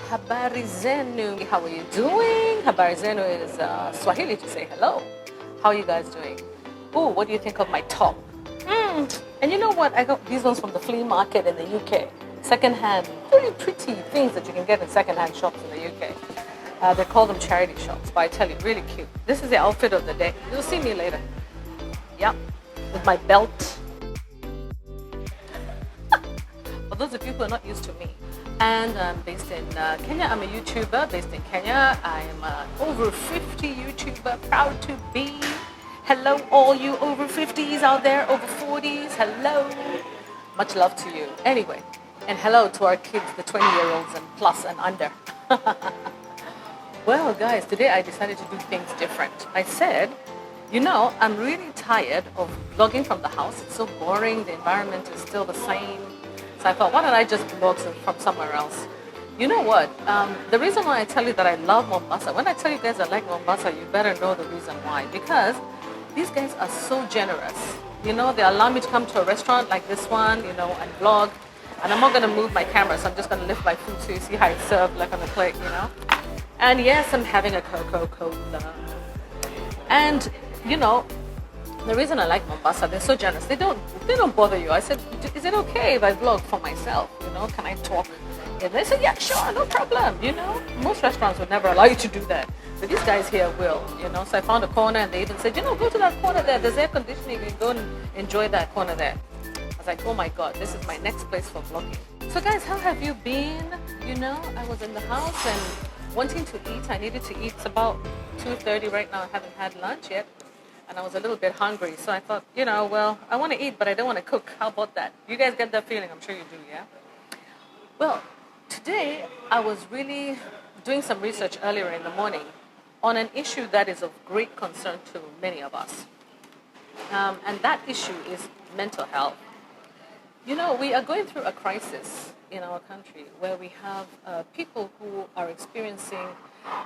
Habari zenu. How are you doing? Habari zenu is Swahili to say hello. How are you guys doing? Ooh, what do you think of my top? And you know what? I got these ones from the flea market in the UK. Secondhand, very pretty things that you can get in secondhand shops in the UK. They call them charity shops, but I tell you, really cute. This is the outfit of the day. You'll see me later. Yeah, with my belt. For those of you who are not used to me, and I'm based in Kenya. I'm a YouTuber based in Kenya. I am an over 50 YouTuber, proud to be. Hello, all you over 50s out there, over 40s. Hello. Much love to you. Anyway, and hello to our kids, the 20-year-olds and plus and under. Well, guys, today I decided to do things different. I said, you know, I'm really tired of vlogging from the house. It's so boring. The environment is still the same. So I thought, why don't I just vlog from somewhere else? You know what? The reason why I tell you that I love Mombasa, when I tell you guys I like Mombasa, you better know the reason why. Because these guys are so generous. You know, they allow me to come to a restaurant like this one, you know, and vlog. And I'm not going to move my camera, so I'm just going to lift my food so you see how it's served like on a plate, you know. And yes, I'm having a Coca-Cola. And, you know, the reason I like Mombasa, they're so generous. They don't bother you. I said, is it okay if I vlog for myself? You know, can I talk? And they said, yeah, sure, no problem. You know, most restaurants would never allow you to do that. But these guys here will, you know. So I found a corner and they even said, you know, go to that corner there. There's air conditioning. You can go and enjoy that corner there. I was like, oh my God, this is my next place for vlogging. So guys, how have you been? You know, I was in the house and wanting to eat. I needed to eat. It's about 2:30 right now. I haven't had lunch yet. And I was a little bit hungry, so I thought, you know, well, I want to eat, but I don't want to cook. How about that? You guys get that feeling? I'm sure you do, yeah? Well, today I was really doing some research earlier in the morning on an issue that is of great concern to many of us. And that issue is mental health. You know, we are going through a crisis in our country where we have people who are experiencing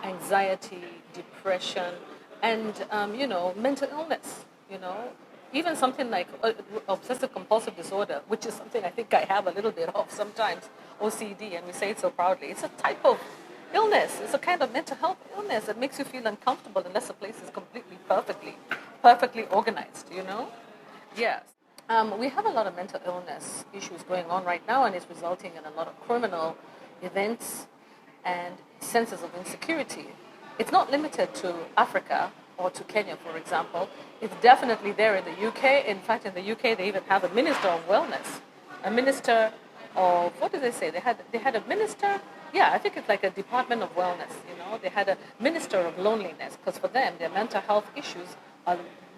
anxiety, depression, and, you know, mental illness, you know, even something like obsessive compulsive disorder, which is something I think I have a little bit of sometimes, OCD, and we say it so proudly. It's a type of illness. It's a kind of mental health illness that makes you feel uncomfortable unless a place is completely perfectly organized, you know? Yes. We have a lot of mental illness issues going on right now, and it's resulting in a lot of criminal events and senses of insecurity. It's not limited to Africa or to Kenya, for example. It's definitely there in the UK. In fact, in the UK, they even have a minister of wellness, a minister of, what did they say? They had a minister. Yeah, I think it's like a department of wellness. You know, they had a minister of loneliness because for them, their mental health issues are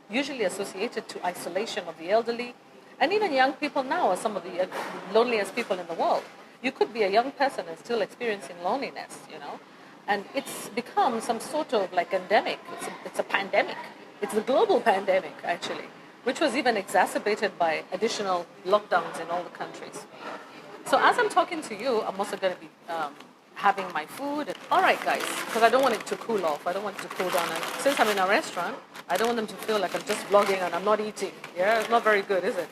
usually associated to isolation of the elderly, and even young people now are some of the loneliest people in the world. You could be a young person and still experiencing loneliness. You know. And it's become some sort of like endemic. It's a pandemic. It's a global pandemic, actually, which was even exacerbated by additional lockdowns in all the countries. So as I'm talking to you, I'm also going to be having my food. All right, guys, because I don't want it to cool off. I don't want it to cool down. And since I'm in a restaurant, I don't want them to feel like I'm just vlogging and I'm not eating. Yeah, it's not very good, is it?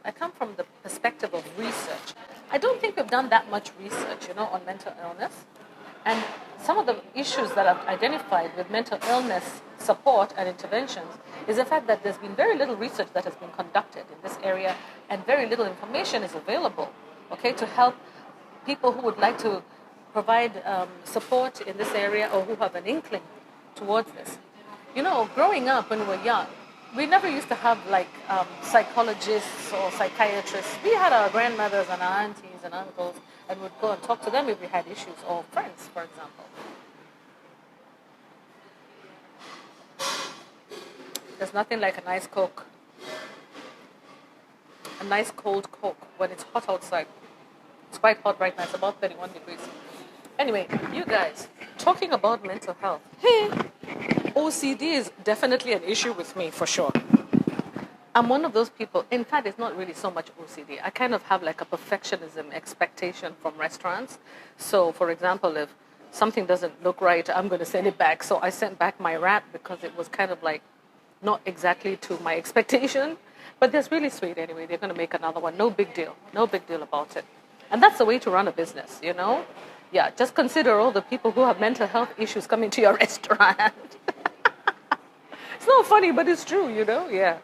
I come from the perspective of research. I don't think we've done that much research, you know, on mental illness. And some of the issues that I've identified with mental illness support and interventions is the fact that there's been very little research that has been conducted in this area and very little information is available, okay, to help people who would like to provide support in this area or who have an inkling towards this. You know, growing up when we were young, we never used to have like psychologists or psychiatrists. We had our grandmothers and our aunties and uncles and would go and talk to them if we had issues, or friends, for example. There's nothing like a nice Coke, a nice cold Coke when it's hot outside. It's quite hot right now, it's about 31 degrees. Anyway, you guys, talking about mental health. Hey, OCD is definitely an issue with me, for sure. I'm one of those people, in fact, it's not really so much OCD. I kind of have like a perfectionism expectation from restaurants. So, for example, if something doesn't look right, I'm going to send it back. So I sent back my wrap because it was kind of like not exactly to my expectation. But that's really sweet anyway. They're going to make another one. No big deal. No big deal about it. And that's the way to run a business, you know? Yeah, just consider all the people who have mental health issues coming to your restaurant. It's not funny, but it's true, Yeah.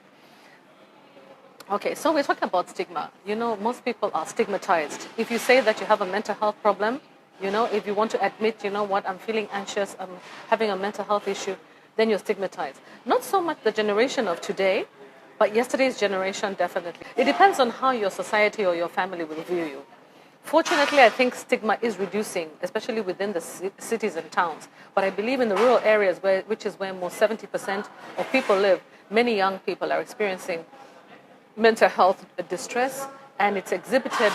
Okay, so we're talking about stigma. Most people are stigmatized. If you say that you have a mental health problem, if you want to admit, what, I'm feeling anxious, I'm having a mental health issue, then you're stigmatized. Not so much the generation of today, but yesterday's generation, definitely. It depends on how your society or your family will view you. Fortunately, I think stigma is reducing, especially within the cities and towns. But I believe in the rural areas, which is where most 70% of people live, many young people are experiencing mental health distress, and it's exhibited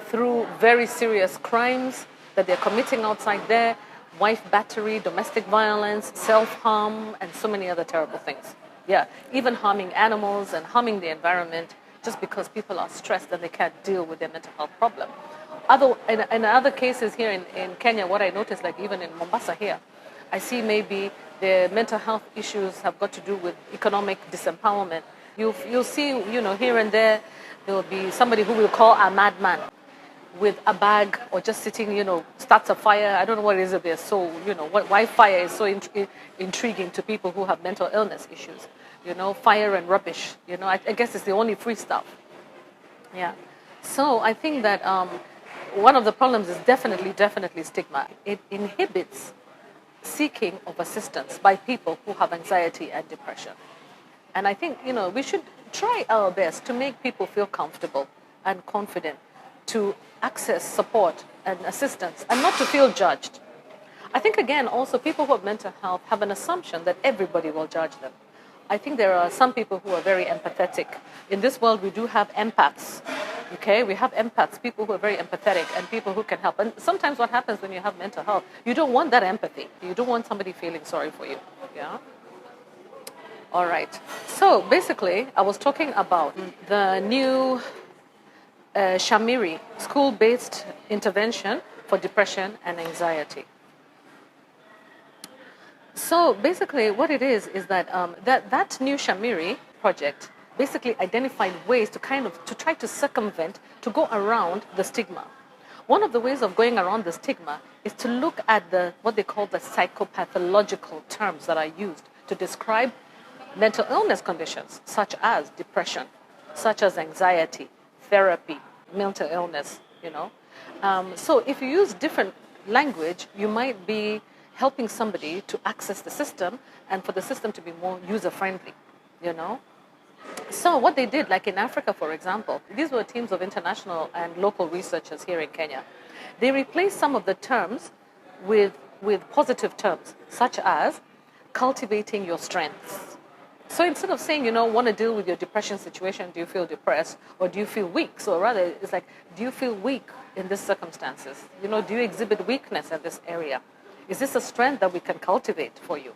through very serious crimes that they're committing outside there, wife battery, domestic violence, self-harm, and so many other terrible things. Yeah, even harming animals and harming the environment just because people are stressed and they can't deal with their mental health problem. In other cases here in Kenya, what I noticed, like even in Mombasa here, I see maybe the mental health issues have got to do with economic disempowerment. You'll see, here and there will be somebody who will call a madman with a bag or just sitting, starts a fire. I don't know what it is. They're so, why fire is so intriguing to people who have mental illness issues. Fire and rubbish. I guess it's the only free stuff. Yeah. So I think that one of the problems is definitely stigma. It inhibits seeking of assistance by people who have anxiety and depression. And I think, we should try our best to make people feel comfortable and confident to access support and assistance and not to feel judged. I think, again, also people who have mental health have an assumption that everybody will judge them. I think there are some people who are very empathetic. In this world, we do have empaths. Okay, we have empaths, people who are very empathetic and people who can help. And sometimes what happens when you have mental health, you don't want that empathy. You don't want somebody feeling sorry for you. Yeah. All right. So basically, I was talking about the new Shamiri, school-based intervention for depression and anxiety. So basically what it is that that new Shamiri project basically identified ways to try to circumvent, to go around the stigma. One of the ways of going around the stigma is to look at what they call the psychopathological terms that are used to describe mental illness conditions, such as depression, such as anxiety, therapy, mental illness, So if you use different language, you might be helping somebody to access the system and for the system to be more user-friendly, So what they did, like in Africa, for example, these were teams of international and local researchers here in Kenya. They replaced some of the terms with positive terms, such as cultivating your strengths. So instead of saying, want to deal with your depression situation, do you feel depressed or do you feel weak? So rather, it's like, do you feel weak in these circumstances? Do you exhibit weakness in this area? Is this a strength that we can cultivate for you?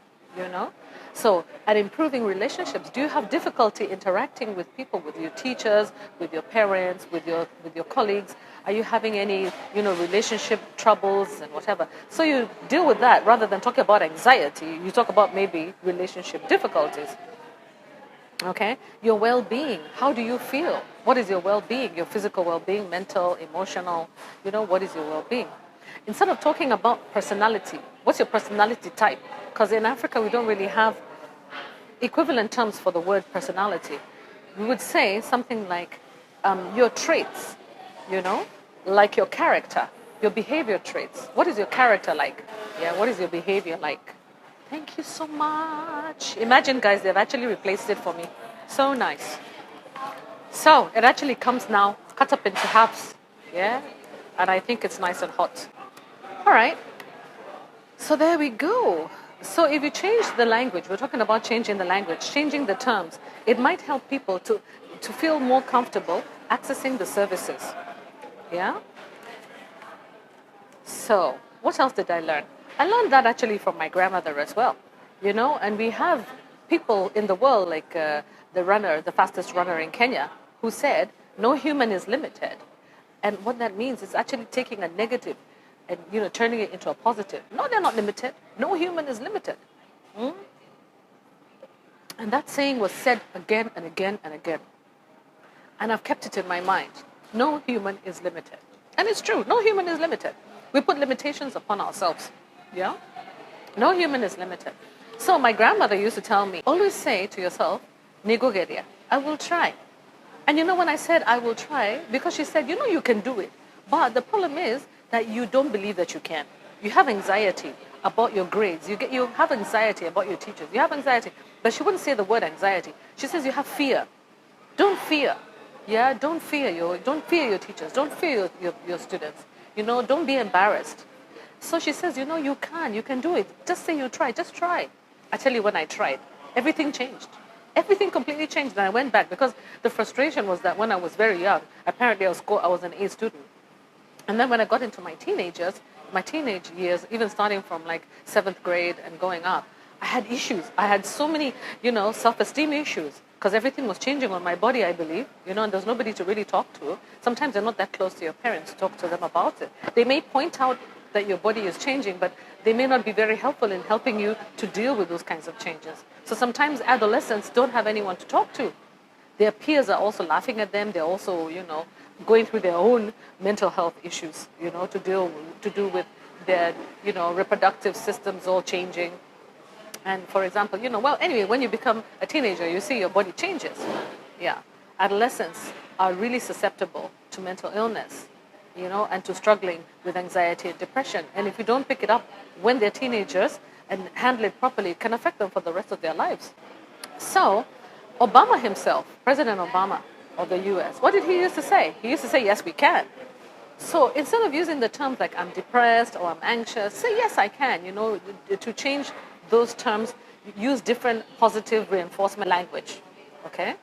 So at improving relationships, do you have difficulty interacting with people, with your teachers, with your parents, with your colleagues? Are you having any, relationship troubles and whatever? So you deal with that rather than talking about anxiety. You talk about maybe relationship difficulties. Okay, your well-being. How do you feel? What is your well-being? Your physical well-being, mental, emotional. What is your well-being? Instead of talking about personality, what's your personality type? Because in Africa, we don't really have equivalent terms for the word personality. We would say something like your traits, like your character, your behavior traits. What is your character like? Yeah, what is your behavior like? Thank you so much. Imagine, guys, they've actually replaced it for me. So nice. So it actually comes now, cut up into halves. Yeah, and I think it's nice and hot. All right. So there we go. So if you change the language, we're talking about changing the language, changing the terms, it might help people to feel more comfortable accessing the services. Yeah? So what else did I learn? I learned that actually from my grandmother as well. And we have people in the world like the fastest runner in Kenya, who said, no human is limited. And what that means is actually taking a negative and turning it into a positive. No, they're not limited. No human is limited. And that saying was said again and again and again. And I've kept it in my mind. No human is limited. And it's true. No human is limited. We put limitations upon ourselves. Yeah? No human is limited. So my grandmother used to tell me, always say to yourself, Nigogeria, I will try. And you know, when I said I will try, because she said, you know, you can do it. But the problem is that you don't believe that you can. You have anxiety about your grades. You have anxiety about your teachers. You have anxiety. But she wouldn't say the word anxiety. She says you have fear. Don't fear. Yeah, don't fear your teachers. Don't fear your students. You know, don't be embarrassed. So she says, you know, you can do it. Just say you try, just try. I tell you, when I tried, everything changed. Everything completely changed. And I went back because the frustration was that when I was very young, apparently I was an A student. And then when I got into my teenage years, even starting from like 7th grade and going up, I had issues. I had so many, you know, self-esteem issues because everything was changing on my body, I believe, you know, and there's nobody to really talk to. Sometimes you're not that close to your parents to talk to them about it. They may point out that your body is changing, but they may not be very helpful in helping you to deal with those kinds of changes. So sometimes adolescents don't have anyone to talk to. Their peers are also laughing at them. They're also, you know, going through their own mental health issues, you know, to do with their, you know, reproductive systems all changing. And for example, you know, well, anyway, when you become a teenager, you see your body changes. Yeah. Adolescents are really susceptible to mental illness, you know, and to struggling with anxiety and depression. And if you don't pick it up when they're teenagers and handle it properly, it can affect them for the rest of their lives. So Obama himself, President Obama of the US, what did he used to say? He used to say, yes, we can. So instead of using the terms like I'm depressed or I'm anxious, say, yes, I can. You know, to change those terms, use different positive reinforcement language. Okay?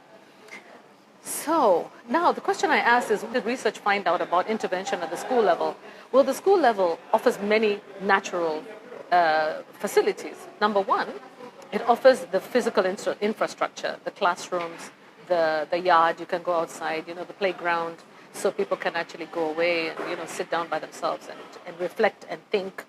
So now the question I asked is, what did research find out about intervention at the school level? Well, the school level offers many natural facilities. Number one, it offers the physical infrastructure, the classrooms, the yard, you can go outside, you know, the playground, so people can actually go away and, you know, sit down by themselves and reflect and think.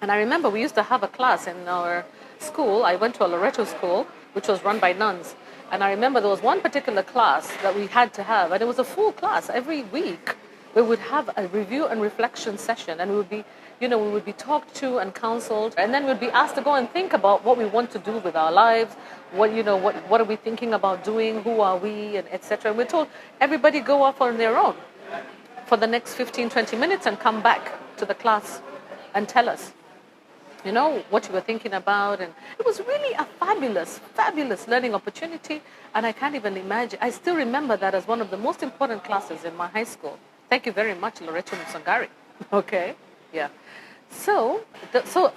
And I remember we used to have a class in our school. I went to a Loreto school, which was run by nuns. And I remember there was one particular class that we had to have, and it was a full class. Every week we would have a review and reflection session, and we would be talked to and counseled, and then we'd be asked to go and think about what we want to do with our lives, what are we thinking about doing, who are we, and etc. And we're told everybody go off on their own for the next 15, 20 minutes and come back to the class and tell us, you know, what you were thinking about. And it was really a fabulous, fabulous learning opportunity. And I can't even imagine. I still remember that as one of the most important classes in my high school. Thank you very much, Loreto Musangari. Okay? Yeah. So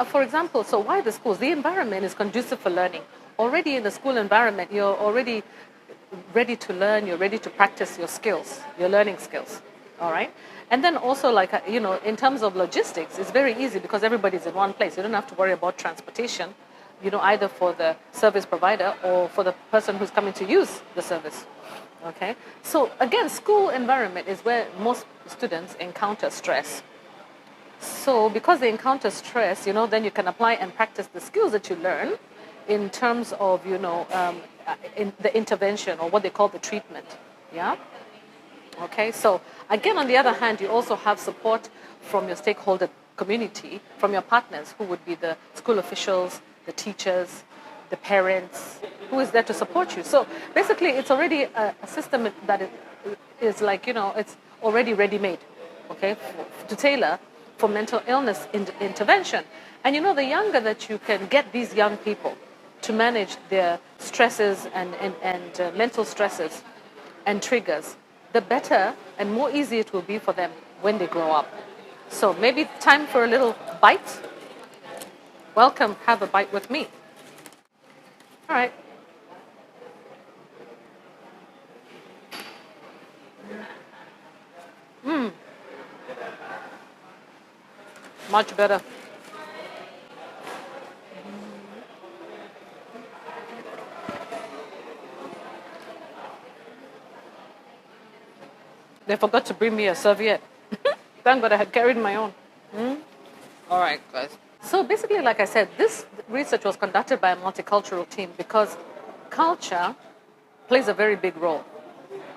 for example, so why the schools? The environment is conducive for learning. Already in the school environment, you're already ready to learn. You're ready to practice your skills, your learning skills. All right? And then also, like, you know, in terms of logistics, it's very easy because everybody's in one place. You don't have to worry about transportation, you know, either for the service provider or for the person who's coming to use the service. Okay? So again, school environment is where most students encounter stress. So because they encounter stress, you know, then you can apply and practice the skills that you learn in terms of, you know, in the intervention or what they call the treatment. Yeah? Okay, so again, on the other hand, you also have support from your stakeholder community, from your partners, who would be the school officials, the teachers, the parents, who is there to support you. So basically, it's already a system that is like, you know, it's already ready-made, okay, to tailor for mental illness intervention. And you know, the younger that you can get these young people to manage their stresses and mental stresses and triggers, the better and more easy it will be for them when they grow up. So maybe time for a little bite. Welcome, have a bite with me. All right. Much better. They forgot to bring me a serviette. Thank God I had carried my own. All right, guys. So basically, like I said, this research was conducted by a multicultural team because culture plays a very big role,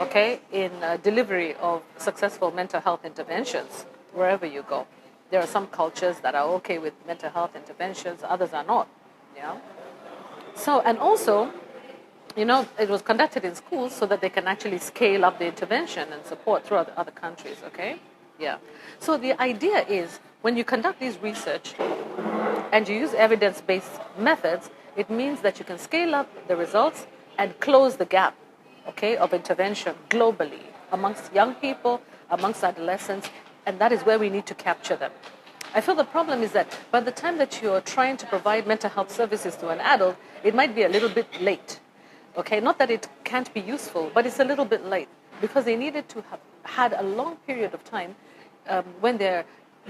okay, in delivery of successful mental health interventions wherever you go. There are some cultures that are okay with mental health interventions, others are not. Yeah. So, and also, it was conducted in schools so that they can actually scale up the intervention and support throughout other countries, okay? Yeah. So the idea is when you conduct these research and you use evidence-based methods, it means that you can scale up the results and close the gap, okay, of intervention globally amongst young people, amongst adolescents, and that is where we need to capture them. I feel the problem is that by the time that you're trying to provide mental health services to an adult, it might be a little bit late. Okay, not that it can't be useful, but it's a little bit late because they needed to have had a long period of time when they're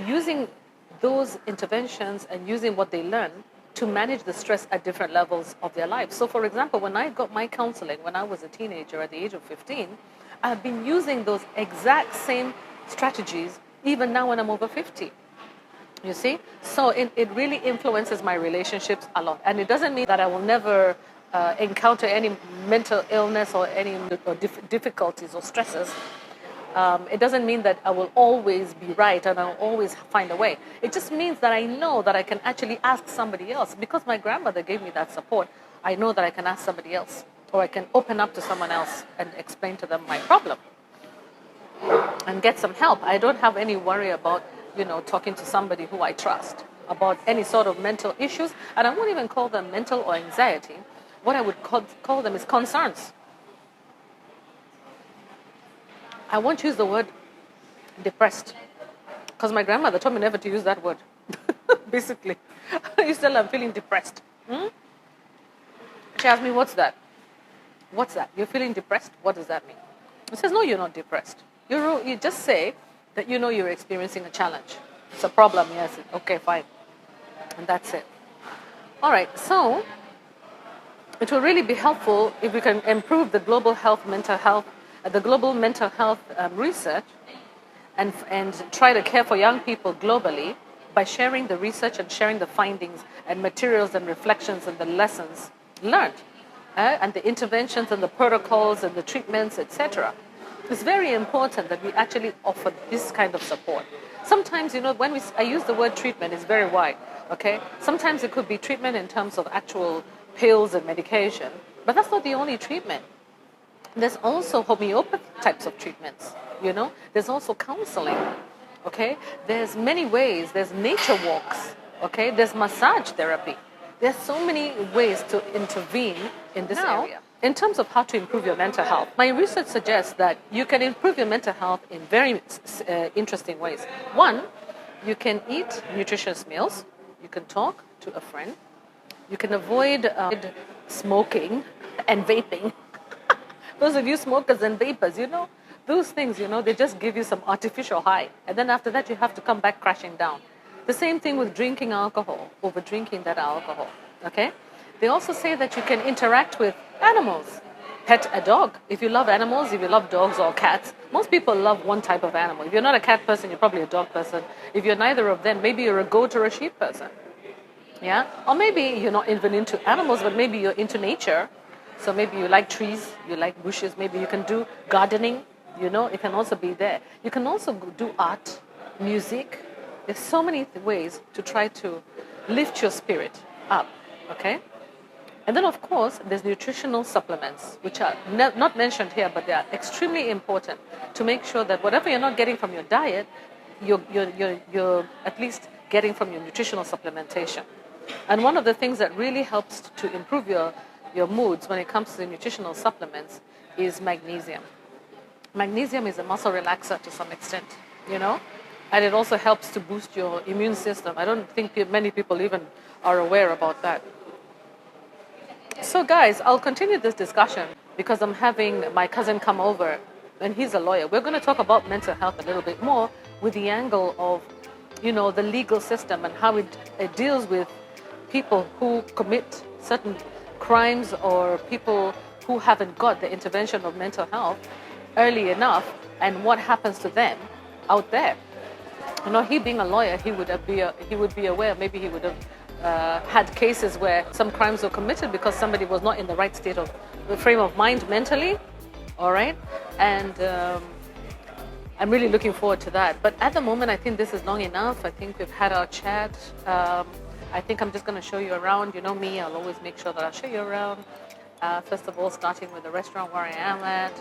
using those interventions and using what they learn to manage the stress at different levels of their lives. So, for example, when I got my counseling when I was a teenager at the age of 15, I've been using those exact same strategies even now when I'm over 50. You see? So it really influences my relationships a lot. And it doesn't mean that I will never encounter any mental illness or any difficulties or stresses. It doesn't mean that I will always be right and I'll always find a way. It just means that I know that I can actually ask somebody else. Because my grandmother gave me that support, I know that I can ask somebody else, or I can open up to someone else and explain to them my problem and get some help. I don't have any worry about, talking to somebody who I trust about any sort of mental issues. And I won't even call them mental or anxiety. What I would call them is concerns. I won't use the word depressed because my grandmother told me never to use that word. Basically, you still I'm feeling depressed. She asked me, "What's that? What's that? You're feeling depressed? What does that mean?" I says, "No, you're not depressed. You just say that you're experiencing a challenge. It's a problem. Yes, okay, fine, and that's it. All right, so." It will really be helpful if we can improve the global mental health research and try to care for young people globally by sharing the research and sharing the findings and materials and reflections and the lessons learned and the interventions and the protocols and the treatments, etc. It's very important that we actually offer this kind of support. Sometimes, when I use the word treatment, it's very wide, okay? Sometimes it could be treatment in terms of actual pills and medication, but that's not the only treatment. There's also homeopathy types of treatments, There's also counselling, okay? There's many ways. There's nature walks, okay? There's massage therapy. There's so many ways to intervene in this area. In terms of how to improve your mental health, my research suggests that you can improve your mental health in very interesting ways. One, you can eat nutritious meals. You can talk to a friend. You can avoid smoking and vaping. Those of you smokers and vapors, those things, they just give you some artificial high. And then after that, you have to come back crashing down. The same thing with drinking alcohol, over drinking that alcohol, okay? They also say that you can interact with animals. Pet a dog. If you love animals, if you love dogs or cats, most people love one type of animal. If you're not a cat person, you're probably a dog person. If you're neither of them, maybe you're a goat or a sheep person. Yeah? Or maybe you're not even into animals, but maybe you're into nature. So maybe you like trees, you like bushes, maybe you can do gardening, it can also be there. You can also do art, music. There's so many ways to try to lift your spirit up, okay? And then, of course, there's nutritional supplements, which are not mentioned here, but they are extremely important to make sure that whatever you're not getting from your diet, you're at least getting from your nutritional supplementation. And one of the things that really helps to improve your moods when it comes to the nutritional supplements is magnesium. Magnesium is a muscle relaxer to some extent, and it also helps to boost your immune system. I don't think many people even are aware about that. So guys, I'll continue this discussion because I'm having my cousin come over and he's a lawyer. We're going to talk about mental health a little bit more with the angle of, the legal system and how it deals with people who commit certain crimes or people who haven't got the intervention of mental health early enough and what happens to them out there. He being a lawyer, he would be aware, maybe he would have had cases where some crimes were committed because somebody was not in the right state of the frame of mind mentally, all right? And I'm really looking forward to that. But at the moment, I think this is long enough. I think we've had our chat. I think I'm just going to show you around. You know me, I'll always make sure that I'll show you around. First of all, starting with the restaurant where I am at.